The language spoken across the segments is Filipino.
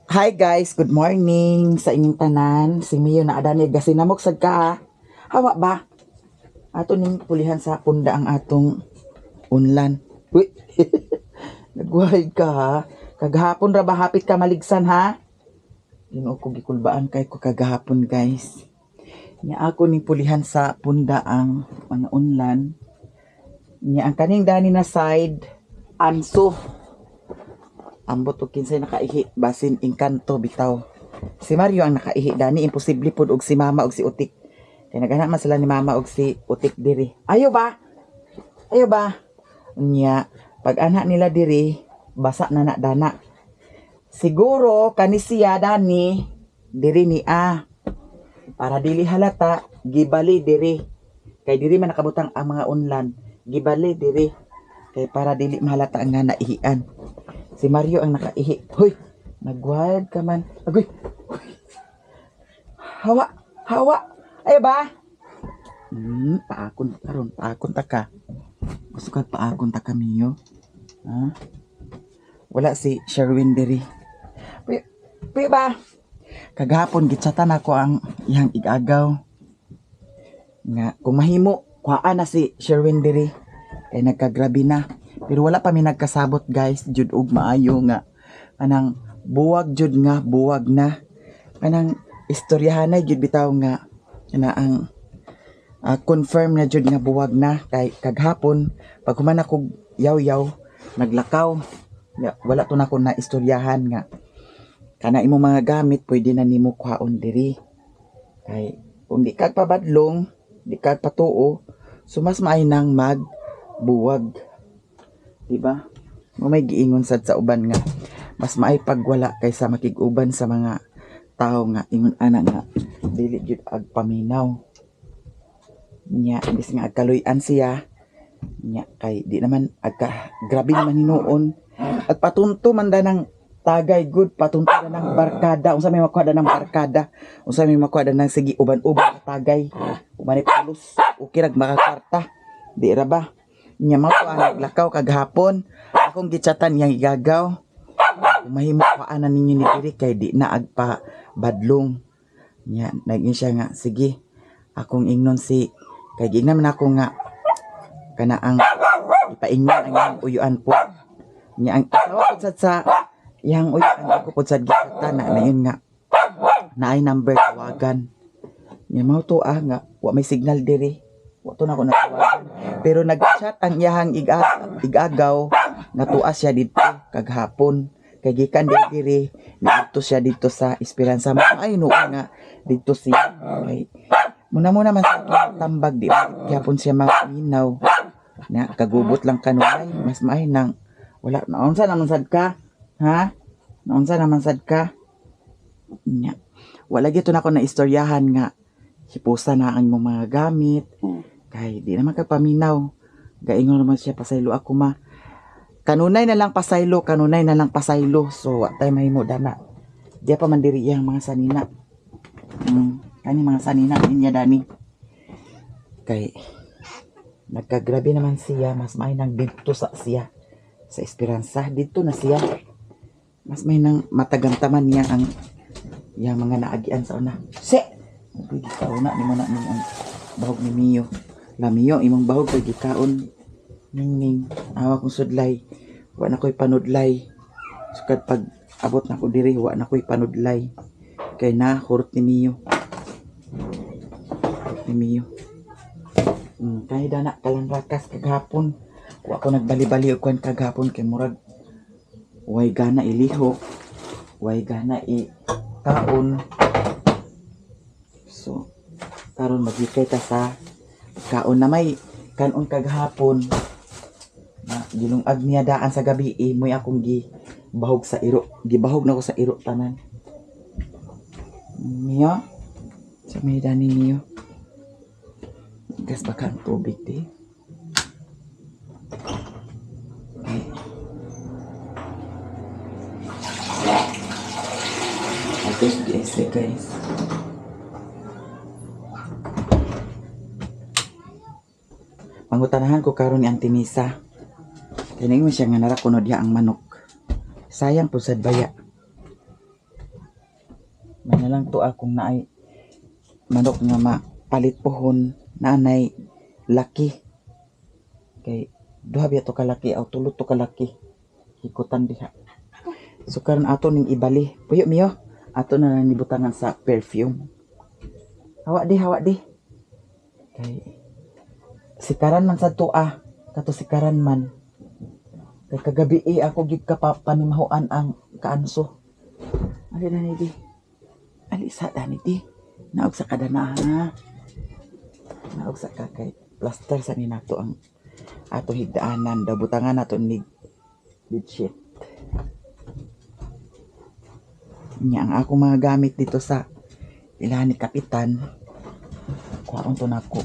Hi guys, good morning sa inyong tanan. Si Mio na adani gasinamok sad ka ha. Hawa ba? Ato ning pulihan sa punda ang atong unlan. Uy, nagwahid ka ha. Kagahapon ra ba hapit ka maligsan ha? Ginoo ko gikulbaan kay ko kagahapon guys. Nya ako ning pulihan sa punda ang mga unlan. Nya ang kaning dani na side anso. Ambot og kinsay nakaihi basin engkanto bitaw. Si Mario ang nakaihi dani imposible pud og si mama og si Utik. Kay nagana man sila ni mama og si Utik diri. Ayo ba? Ayo ba? Nya pag anak nila diri basa na dana. Siguro kani siya dani diri ni para dili halata gibali diri. Kay diri man nakabutang ang mga unlan. Gibali diri. Kay para dili mahalata ang nga naihian. Si Mario ang nakaihi. Hoy, nagwad ka man. Agoy. Hawa, hawa. Ay ba? Paakon karon, paakon ta ka. Gusto ka paakon ta kamiyo? Ha? Wala si Sherwin diri. Pi ba? Kagahapon gitsatan ako ang iyang igagaw. Nga kung mahimo, kuhaan na si Sherwin diri. Kay nagkagrabi na. Pero wala pa mi nagkasabot guys, jud og maayo nga kanang buwag jud nga buwag na. Kanang istoryahanay jud bitaw nga kana ang confirm na jud nga buwag na kay kaghapon pag human ako yaw-yaw naglakaw. Wala to na ko na istoryahan nga kana imo mga gamit pwede na nimo kuhaon diri. Kay kung di kag pabadlong, di kag patuo, sumas maay nang magbuwag. Diba? May giingon sad sa uban nga mas maay pagwala kaysa makig-uban sa mga tao nga ingon ana nga dili gyud ag paminaw. Nya bis nga agkaluy-an siya. Nya kay di naman grabe naman hinuon. At patunto man danang tagay good, patunto danang barkada. Unsa may makuha danang barkada? Unsa may makuha danang sige uban-uban tagay. Umanip pulos, okay rag makakarta. Di ra ba? Nya mao naglakaw kaghapon akong gichatan yang igagaw mahimo paanan ninyo ni diri kay di na agpa badlong. Nya naging siya nga sige akong ingnon si kay gingnan man ako nga kana ang ipaingnan ang iyang uyuan po. Nya ang asawa ko sa yang uyuan ako po sa gichatan na yun nga naay number tawagan. Nya mao to nga wa may signal diri. Wato na ako natawagan. Pero nag-chat ang iyahang igagaw nga tuas siya dito kaghapon. Kay gikan diri dito siya dito sa Esperanza. Ay no nga dito siya. Kay muna man sa tambag di gyapon siya maminaw. Na kagubot lang kanunay mas maay nang wala naunsa naman sad ka. Ha? Naunsa naman sad ka? Nya. Wala gyud na ako na istoryahan nga hipusa na ang mga gamit. Kay di naman ka paminaw. Gaingon naman siya pasaylo ako ma. Kanunay na lang pasaylo, kanunay na lang pasaylo. So wa tay mahimo dana. Diya pa man diri iyang mga sanina. Kani mga sanina niya dani. Kay nagkagrabe naman siya, mas may nang dito sa siya sa Esperanza dito na siya. Mas may nang matagantaman niya ang yang mga naagian sa una. Pwede ka una ni mo na ang bahog ni Mio. Lamiyo, imong bahog kay gikaon. Ning awa kong sudlay. Wa na ko'y panudlay. Sukad pag abot na ko diri, wa na ko'y panudlay. Kay na, hurot ni Mio. Hurot ni Mio. Kay dana kalang rakas kagapon. Wa ko nagbali-bali og kwan kagapon kay murag. Way gana iliho. Way gana kaon. So, karon maglikay ta sa kaon na may kanon kaghapon na gilungag niya daan sa gabi moy akong gibahog sa iro. Gibahog na ko sa iro tanan. Mio, sa may dani Mio. Gas baka ang tubig di. Okay, guys. Pangutanahan ko karon ni Auntie Misa. Kaya mo siya nga narakunod ya ang manok. Sayang po sad baya. May na lang to akong naay manok nga mapalit pohon nanay laki. Kay duha biya to kalaki o tulo to kalaki. Hikutan diha. So karon ato ning ibali. Puyo miyo. Ato na lang nibutangan sa perfume. Hawa di. Kay sikaran man sa tua. Kato sikaran man. Kay kagabi ako gid ka panimahuan ang kaanso. Ali na ni di. Ali sa dani di. Naog sa kadana ha. Naog sa kakay. Plaster sa ni nato ang ato higdaanan. Dabutangan nato ni bedsheet. Nya ang ako mga gamit dito sa ilahan ni Kapitan. Kuhaon to nako.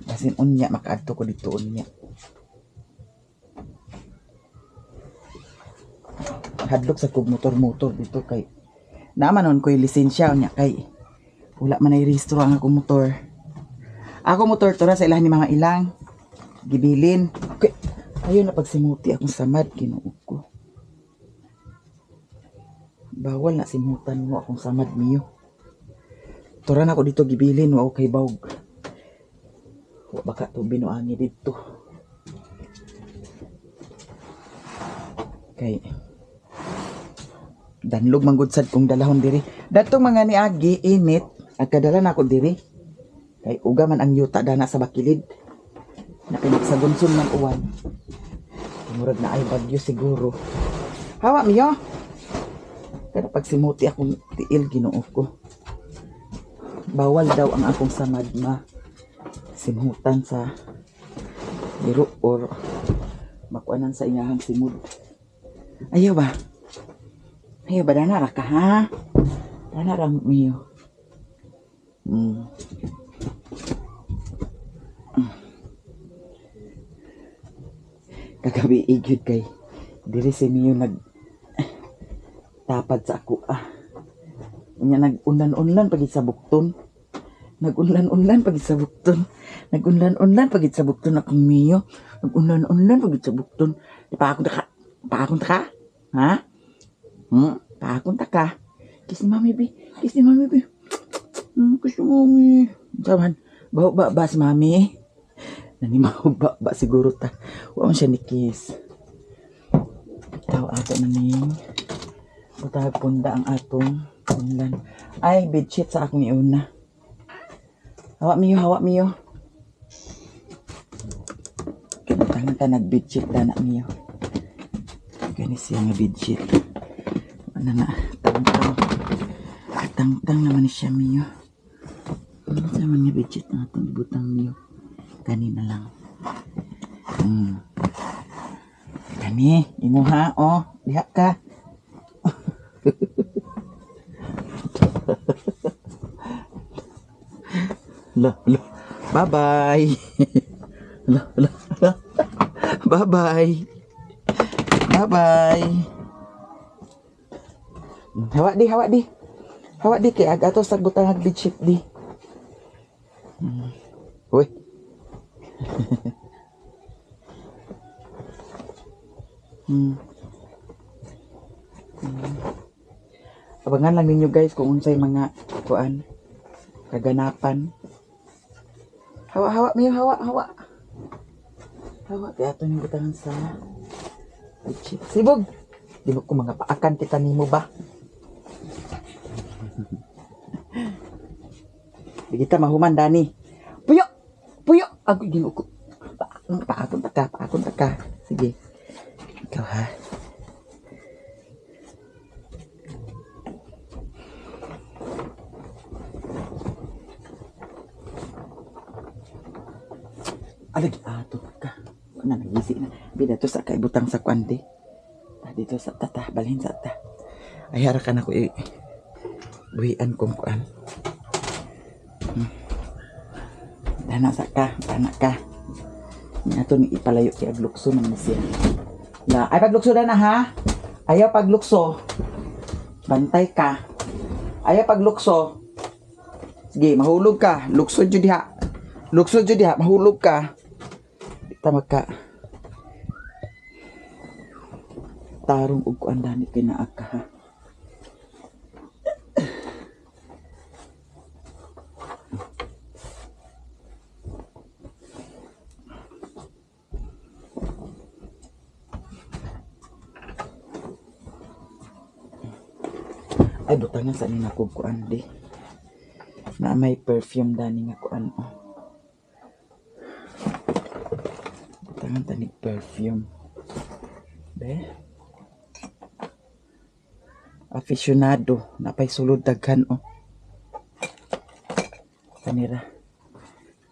Basin unya makaadto ko dito unya. Hadlok sa kog motor dito kay naman ko'y lisensya unya kay wala man ay rehistro ang akong motor. Ako motor to ra sa ilahan ni mga ilang gibilin. Okay. Ayun na pagsimuti akong samad kinuog ko. Bawal na simutan mo akong samad niyo. Turan ako dito gibilin wa kay bawg. Wa baka to binuangi dito. Kay danlog manggod sad kong dalahon diri. Datong mga niagi init agkadala na ako diri. Kay uga man ang yuta dana sa bakilid. Na pinagsagunson ng uwan. Murag na ay bagyo siguro. Hawa miyo. Kaya pagsimuti akong tiil Ginoo ko. Bawal daw ang akong samad simutan sa biro or makuanan sa iyahang simud. Ayaw ba? Dana ra ka ha? Dana ra miyo. Kagabi igyud kay diri si miyo tapad sa ako Unya nag-unlan-unlan pagit sa bukton. Nag-unlan-unlan pagit sa bukton. Nag-unlan-unlan pagit sa bukton akong miyo. Nag-unlan-unlan pagit sa bukton. Di pa akong taka. Ha? Pa akong taka. Kiss ni mami bi. Kiss ni mami. Saman, ba si mami. Nanimahog ba siguro ta. Huwag man siya ni kiss. Itaw ato na ning. Butahag punda ang atong unlan. Ay, bedsheet sa akong iuna. Hawa miyo. Kinatang ka nag-bedsheet na miyo. Gani siya nga bedsheet. Ano na, tangtang naman siya miyo. Ano naman nga bedsheet na itong ibutang miyo. Kanina lang. Kani, imuha, diha ka. Bye-bye. Bye-bye. Hawa di kay agato sa butang bedsheet di. Uy. Abangan lang ninyo guys kung unsay mga kuan kaganapan. Hawa miyo. Hawa kaya ito yung butangan sa bedsheet. Sibog! Di mo ko mga paakan kita nimo ba? Di kita mahuman, Dani. Puyo! Ako Ginoo ko. Paakon taka. Sige. Ikaw ha. Alagi ato ka. Na nagisi na. Bida to sa kaibutang sa kwante. Dito sa tata. Balhin sa tata. Ay harakan ako buhian kong kuan. Dana ka. Ito ni ipalayo kay aglukso naman siya. Ay paglukso na ha. Ayaw paglukso. Bantay ka. Ayaw paglukso. Sige, mahulog ka. Lukso jud diha. Mahulog ka. Tamag ka. Tarong ug kuan dani kinaag ka ha. Ay, butangan sa nina ko kuan di. Na may perfume dani nga kuan oh. Butangan tani perfume. Be. Aficionado, napay sulod daghan oh. Kanira.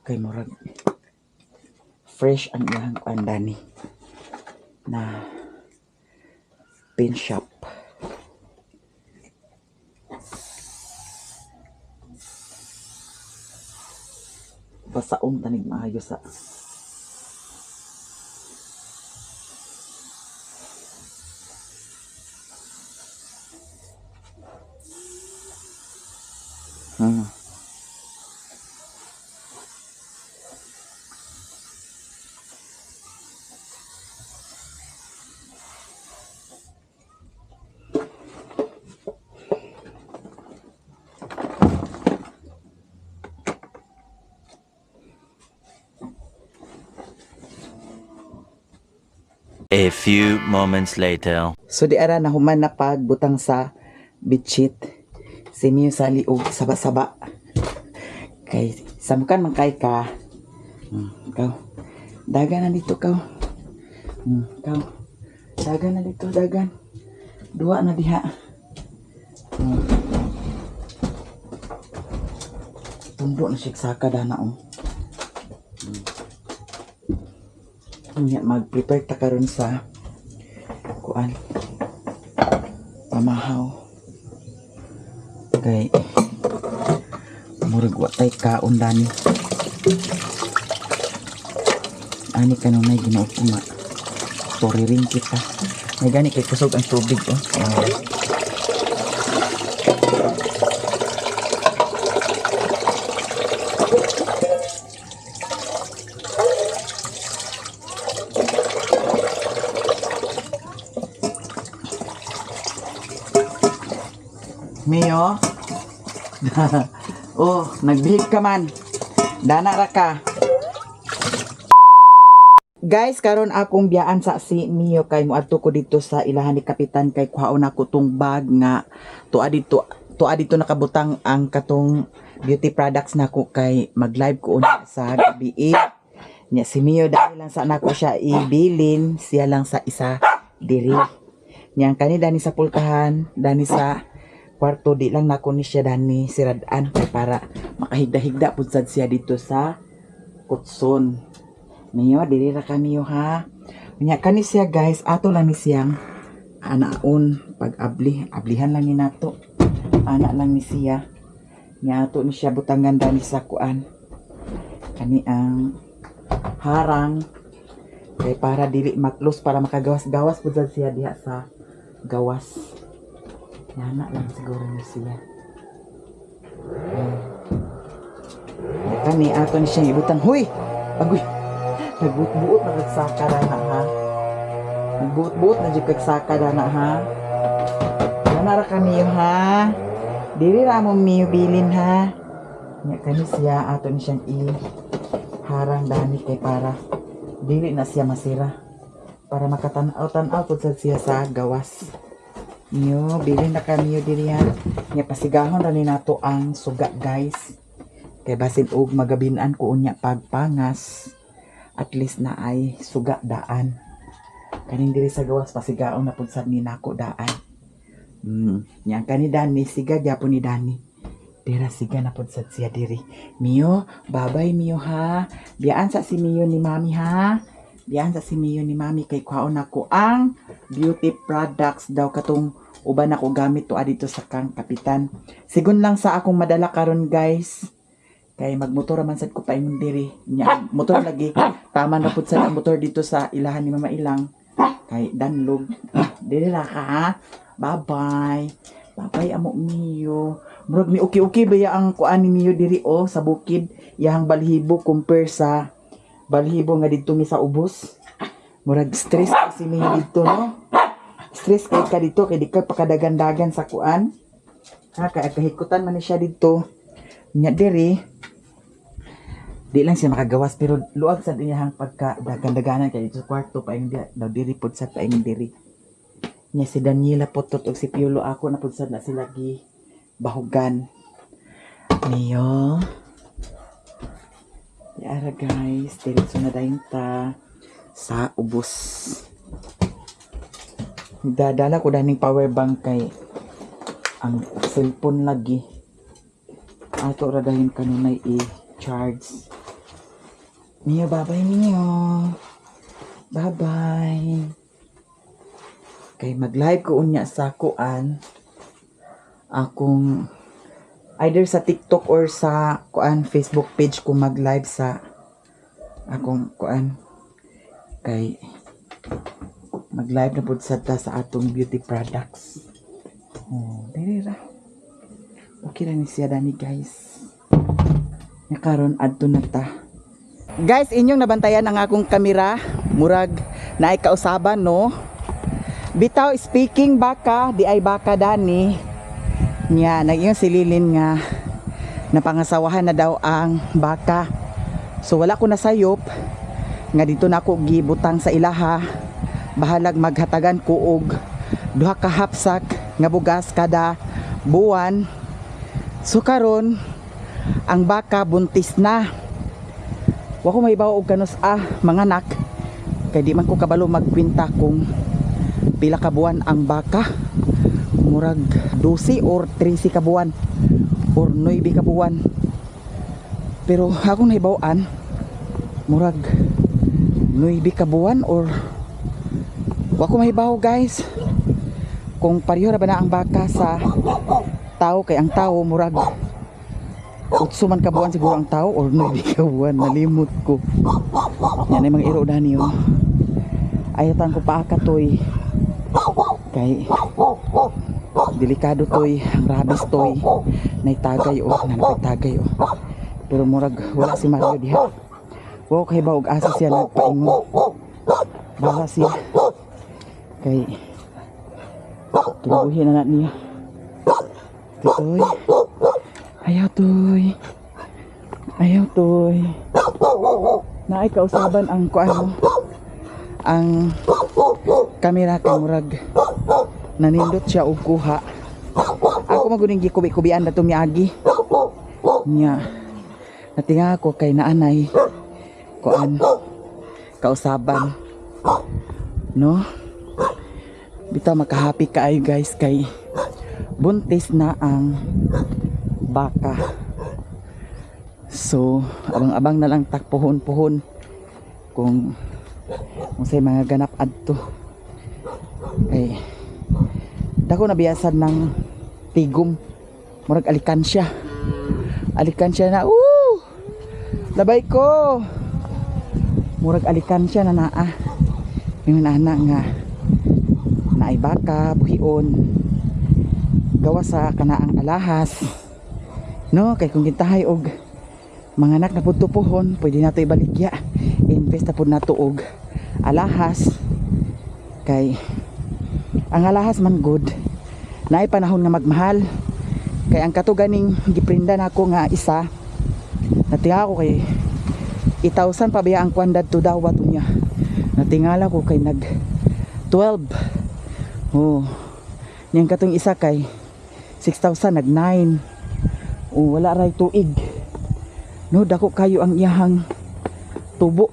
Kay murag fresh ang iyang kuan dani. Na pin shop. Basaong tanig maayo sa A few moments later. So di ara nahuman na pagbutang sa bitchit. Si Mio sa liog saba-saba. Kay samkan man kay ka. Ikaw. Dagan na dito kaw. Ikaw. Dagan na dito, dagan. Dua na diha. Tundo na siya saka dana oh. Mag-prepare ta karon sa kuan pamahaw kay murag watay kaon dani ani kanunay ginaukuma toriring kita may gani kay kusog ang tubig oh. Mio. Oh, nagbihig ka man. Dana ra ka. Guys, karon akong biyaan sa si Mio kay moadto ko dito sa ilahan ni kapitan kay kuhaon ako tong bag nga tuwa dito nakabutang ang katong beauty products nako kay mag-live ko una sa gabi. Nya si Mio dahil lang sa nako siya ibilin, siya lang sa isa diri. Nya kani dani sa pultahan, dani sa kwarto di lang nako ni siya dani siradaan kay para makahigda-higda pud sad siya dito sa kutson. Mio diri ra kami ha. Unya kani siya guys, ato lang ni siyang anaon pag ablihan lang ni nato. Ana lang ni siya. Nya ato ni siya butangan dani sa kuan. Kani ang harang kay para dili maklos para makagawas-gawas pud sad siya diha sa gawas. Yana lang siguro ni siya. Kani ato ni siyang ibutang. Huy! Agoy! Nagbuot-buot na kagsaka na ha. Nagbuot-buot na dyan kagsaka na ha. Yana ra kami ha. Dili ra mo Mio bilin ha. Nya kani siya ato ni siyang harang dani kay para dili na siya masira. Para makatanaw-tanaw pud sad siya sa gawas. Mio, bilin na kami diri ha. Nya pasigahon ra ni nato ang suga guys. Kay basin og magabinan ko unya pagpangas. At least na ay suga daan. Kaning diri sa gawas pasigaon na pud sad ni nako daan. Nya kani Dani siga gyapon ni Dani. Dira siga na pud sad siya diri. Mio, babay Mio ha. Biyaan sa si Mio ni Mami ha. Biyaan sa si Mio ni Mami kay kuhaon nako ang beauty products daw katong uban ako gamit to dito sa kang kapitan. Sigon lang sa akong madala karon guys. Kay magmotor man sad ko pa imong diri. Nya motor lagi. Tama na pud sa motor dito sa ilahan ni Mama Ilang. Kay danlog. Diri ra ka ha. Bye-bye. Bye-bye amo Mio. Murag mi okay ba ya ang kuan ni Mio diri oh sa bukid. Iyang balhibo compare sa balhibo nga didto mi sa ubos. Murag stress si Mio dito no. Stress kay ka dito kay di ka pakadagan-dagan sa kuan. Ha kay kahikutan man ni siya dito. Nya diri di lang siya makagawas pero luag sa iyang pagka dagan-daganan kay dito sa kwarto pa daw diri pud sa paing diri. Nya si Daniela Potot ug si Piolo ako na pud sad na sila gi bahugan. Niyo. Yara guys, diretso na dayon ta sa ubos. Dadala ko daning power bank kay ang cellphone lagi. Ato ra dayon kanunay i-charge. Niyo, bye-bye niyo. Bye-bye. Kay mag-live ko unya sa kuan. Akong either sa TikTok or sa kuan Facebook page ko mag-live sa akong kuan. Kay mag-live na pud sa atong beauty products. Oh, dili ra. Okay ra ni siya dani guys. Nya karon adto na ta. Guys, inyong nabantayan ang akong kamera. Murag naay kausaban no. Bitaw speaking baka, di ay baka dani. Nya naging sililin nga napangasawahan na daw ang baka. So wala ko nasayop nga dito na ako gibutang sa ilaha. Bahalag maghatagan ko og duha ka hapsak nga bugas kada buwan. So karon ang baka buntis na. Wa ko maibaw og kanus manganak kay di man ko kabalo magkwenta kung pila ka buwan ang baka. Murag 12 or 13 ka buwan or 9 ka buwan. Pero akong naibawan murag 9 ka buwan or wa ko mahibaw guys kung pareho ra ba na ang baka sa tao. Kay ang tao murag 8 man ka buwan siguro ang tao or 9 ka buwan, nalimot ko. Yan ay mga iro dani oh. Ayatan ko pa toy kay delikado toy, ang rabies toy naitagay nanapitagay pero murag wala si Mario diha. Wow, kay ba og asa siya nagpaingon. Bala siya kay kinubuhin na niya. Toy. Ayaw toy. Naay kausaban ang kuano. Ang kamera kay murag nanindot siya og kuha. Ako maguning gikubi-kubian dato miagi. Nya natinga ako kay naanay kuan kausaban. No? Bitaw makahappy kaayo guys kay buntis na ang baka. So, abang-abang na lang takpohon-pohon kung say mga ganap adto. Kay dako na biyasan ng tigom. Murag alikansya. Alikansya na. Labay ko. Murag alikansya na naa. Yung nana nga naay baka, buhion. Gawa sa kanaang alahas. No, kay kung gintahay og manganak na pud tupuhon, pwede nato ibaligya. Invest na pud nato og alahas. Kay ang alahas man good. Naay panahon nga magmahal. Kay ang katuganing giprinda nako nga isa. Natinga ko kay 1,000 pa biya ang kwandad to dawat unya. Natingala ko kay nag 12. Oh. Niyang katong isa kay 6,000 nag 9. Wala ray tuig. No, dako kayo ang iyahang tubo.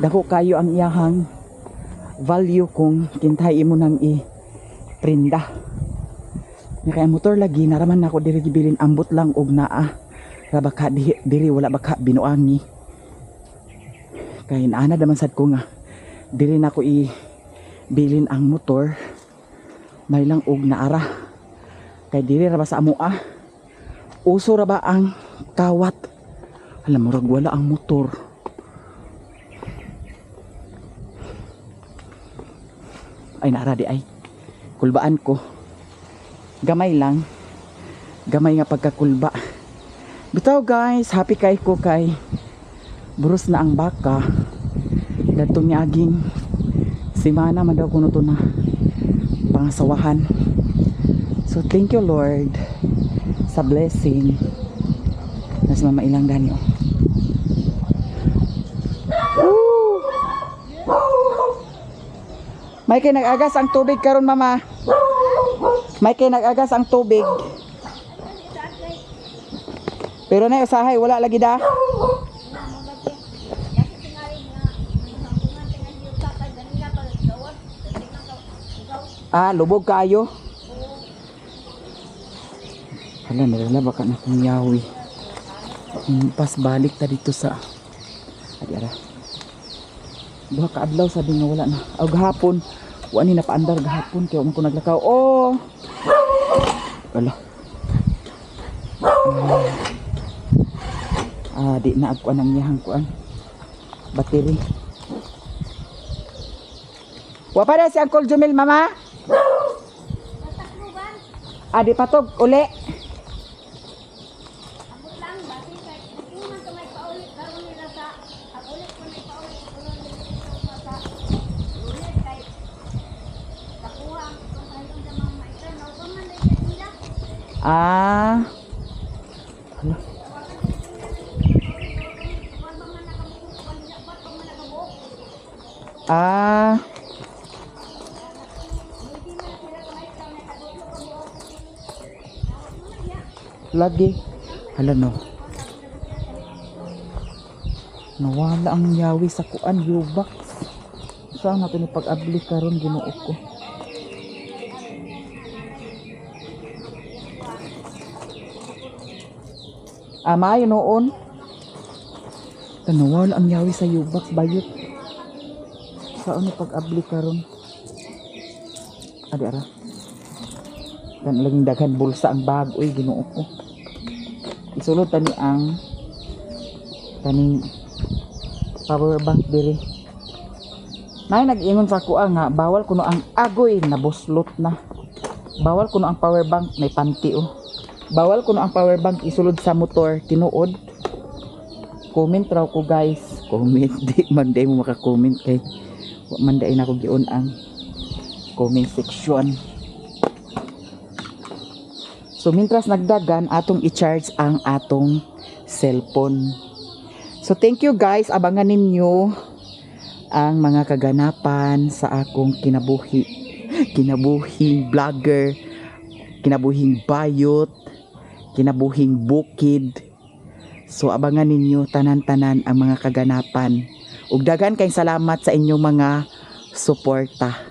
Dako kayo ang iyahang value kung kintay mo nang i-prinda. Kaya motor lagi naraman nako diri gibilin ambot lang og naa. Ra baka diri wala baka binuangi. Kay naana naman sad ko nga diri nako i-bilin ang motor. May lang og naara. Kay diri ra ba sa amo uso ra ba ang kawat. Alam mo rag wala ang motor. Ay naara di ay. Kulbaan ko. Gamay lang. Gamay nga pagkakulba. Bitaw guys, happy kay ko kay buros na ang baka. Datong niaging simana man daw kuno to na pangasawahan. So thank you Lord sa blessing. Nas mama ilang danyo. May kay nag-agas ang tubig karon mama. May kay nag-agas ang tubig. Pero na usahay wala lagi da. Lubog kayo. Hala, nalala baka na kong yawi. Pas balik ta dito sa adi ara. Duha ka adlaw sabi nga wala na. Gahapon, wa ni napaandar gahapon kay man ko naglakaw. Oh. Wala. Di na ako anang yahang kuan. Battery. Wa pa si Uncle Jumil mama? Di patog uli. Hala. Lagi. Hala no. Nawala ang yawi sa kuan yubak. Saan natin ipag-abli karon Ginoo ko. May noon. Nawala ang yawi sa yubak bayot. Saan ipag-abli karon? Adi ara. Dan laging daghan bulsa ang bag. Uy, Ginoo ko. Isulod tani ang taning power bank diri. Nay nag-ingon sa kuha nga bawal kuno ang agoy na buslot na. Bawal kuno ang power bank may panty oh. Bawal kuno ang power bank isulod sa motor tinuod. Comment raw ko guys. Comment di man day mo maka-comment kay man day na ko giun ang comment section. So, mintras nagdagan, atong i-charge ang atong cellphone. So, thank you guys. Abangan ninyo ang mga kaganapan sa akong kinabuhing vlogger, kinabuhing bayot, kinabuhing bukid. So, abangan ninyo tanan-tanan ang mga kaganapan. Ug daghan kayong salamat sa inyong mga suporta.